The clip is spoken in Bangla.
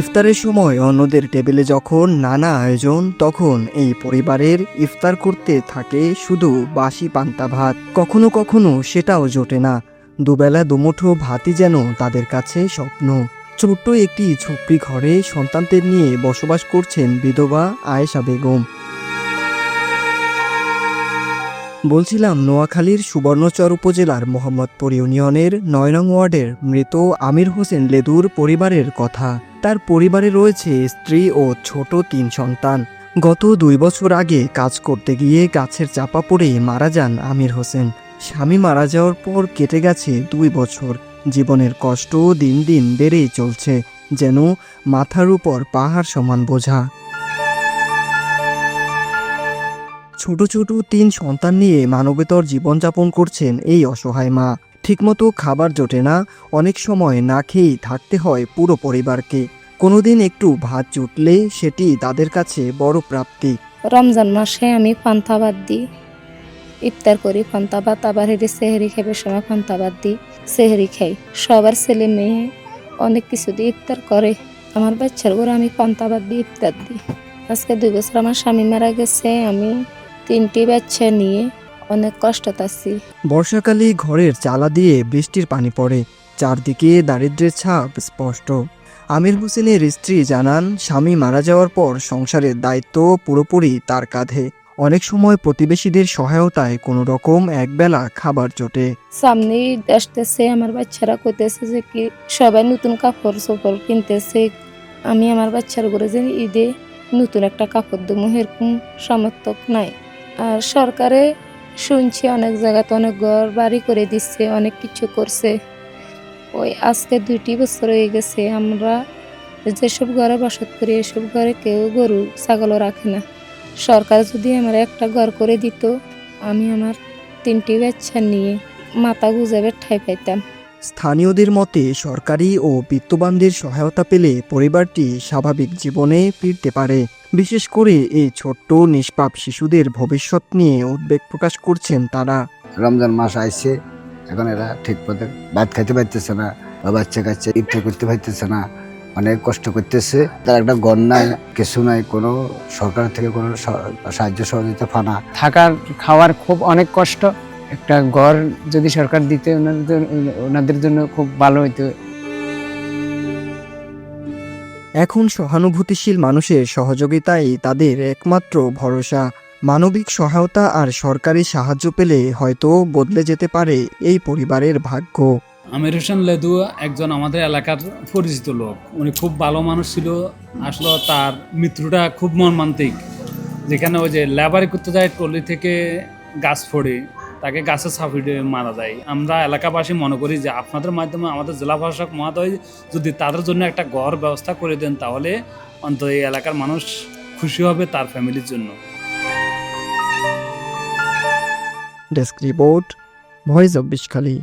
ইফতারের সময় অন্যদের টেবিলে যখন নানা আয়োজন, তখন এই পরিবারের ইফতার করতে থাকে শুধু বাসি পান্তা ভাত। কখনো কখনো সেটাও জোটে না। দুবেলা দুমুঠো ভাতই যেন তাদের কাছে স্বপ্ন। ছোট্ট একটি ঝুপড়ি ঘরে সন্তানদের নিয়ে বসবাস করছেন বিধবা আয়েশা বেগম। বলছিলাম নোয়াখালীর সুবর্ণচর উপজেলার মোহাম্মদপুর ইউনিয়নের ৯ নং ওয়ার্ডের মৃত আমির হোসেন লেদুর পরিবারের কথা। তার পরিবারে রয়েছে স্ত্রী ও ছোট ৩ সন্তান। গত ২ বছর আগে কাজ করতে গিয়ে গাছের চাপা পড়ে মারা যান আমির হোসেন। স্বামী মারা যাওয়ার পর কেটে গেছে ২ বছর। জীবনের কষ্ট দিন দিন বেড়েই চলছে, যেন মাথার উপর পাহাড় সমান বোঝা। ছোট ছোট ৩ সন্তান নিয়ে মানবেতর জীবনযাপন করছেন এই অসহায় মা। ঠিকমতো খাবার জোটে না, অনেক সময় না খেয়েই থাকতে হয় পুরো পরিবারকে। কোনোদিন একটু ভাত জুটলে সেটি তাদের কাছে বড় প্রাপ্তি। রমজান মাসে আমি পান্তা ভাত দিই, ইফতার করি পান্তা ভাত, আবার হেঁটে সেহরি খাবার সময় পান্তা ভাত দিই, সেহরি খাই। সবার ছেলে মেয়ে অনেক কিছু দিয়ে ইফতার করে। আমার বাচ্চার ঘরে আমি পান্তা ভাত দিয়ে ইফতার দিই। আজকে ২ বছর আমার স্বামী মারা গেছে। আমি ৩টি বাচ্চা নিয়ে অনেক কষ্টত আছি। বর্ষাকালে ঘরের চালা দিয়ে বৃষ্টির পানি পড়ে, চারদিকে দারিদ্র্যের ছাপ স্পষ্ট। আমির হোসেনের স্ত্রী জানান, স্বামী মারা যাওয়ার পর সংসারের দায়িত্ব পুরোপুরি তার কাঁধে। অনেক সময় প্রতিবেশীদের সহায়তায় কোনো রকম একবেলা খাবার জোটে। সামনে ঈদ আসতেছে, আমার বাচ্চারা কইতেছে যে কি সবাই নতুন কাপড় চোপড় কিনতেছে। আমি আমার বাচ্চার ঘরে যে ঈদে নতুন একটা কাপড় দেবো এরকম সামর্থ্য নাই। আর সরকারে শুনছি অনেক জায়গাতে অনেক ঘর বাড়ি করে দিচ্ছে, অনেক কিছু করছে। ওই আজকে ২টি বছর হয়ে গেছে আমরা যেসব ঘরে বসত করি এসব ঘরে কেউ গরু ছাগলও রাখে না। সরকার যদি আমার একটা ঘর করে দিত, আমি আমার ৩টি বাচ্চা নিয়ে মাথা গুজাবে ঠাঁই পাইতাম। স্থানীয়দের মতে সরকারি ও বিত্তবানদের সহায়তা পেলে পরিবারটি স্বাভাবিক জীবনে ফিরতে পারে। বিশেষ করে এই ছোট্ট নিষ্পাপ শিশুদের ভবিষ্যৎ নিয়ে উদ্বেগ প্রকাশ করছেন তারা। রমজান মাস আইছে, এখন এরা ঠিক মতো ভাত খাইতে পারতেছে না, বা বাচ্চা কাচ্চা ইফতার করতে পারতেছে না, অনেক কষ্ট করতেছে। তার একটা ঘর নাই, কিছু নাই, কোনো সরকার থেকে কোনো সাহায্য সহযোগিতা পানা। থাকার খাওয়ার খুব অনেক কষ্ট। একটা ঘর যদি সরকার দিতে ওনাদের জন্য খুব ভালো হইতো। এখন সহানুভূতিশীল মানুষের সহযোগিতাই তাদের একমাত্র ভরসা। মানবিক সহায়তা আর সরকারি সাহায্য পেলে হয়তো বদলে যেতে পারে এই পরিবারের ভাগ্য। আমির হোসেন লেদু একজন আমাদের এলাকার পরিচিত লোক। উনি খুব ভালো মানুষ ছিল। আসলে তার মৃত্যুটা খুব মর্মান্তিক। যেখানে ওই যে লেবারি করতে যায়, টলি থেকে গাছ ফোড়ে তাকে গাছে চাপিয়ে মারা যায়। আমরা এলাকাবাসী মনে করি যে আপনাদের মাধ্যমে আমাদের জেলা প্রশাসক মহোদয় যদি তাদের জন্য একটা ঘর ব্যবস্থা করে দেন, তাহলে অন্তত এই এলাকার মানুষ খুশি হবে তার ফ্যামিলির জন্য। Desk report, voice of Bishkhali.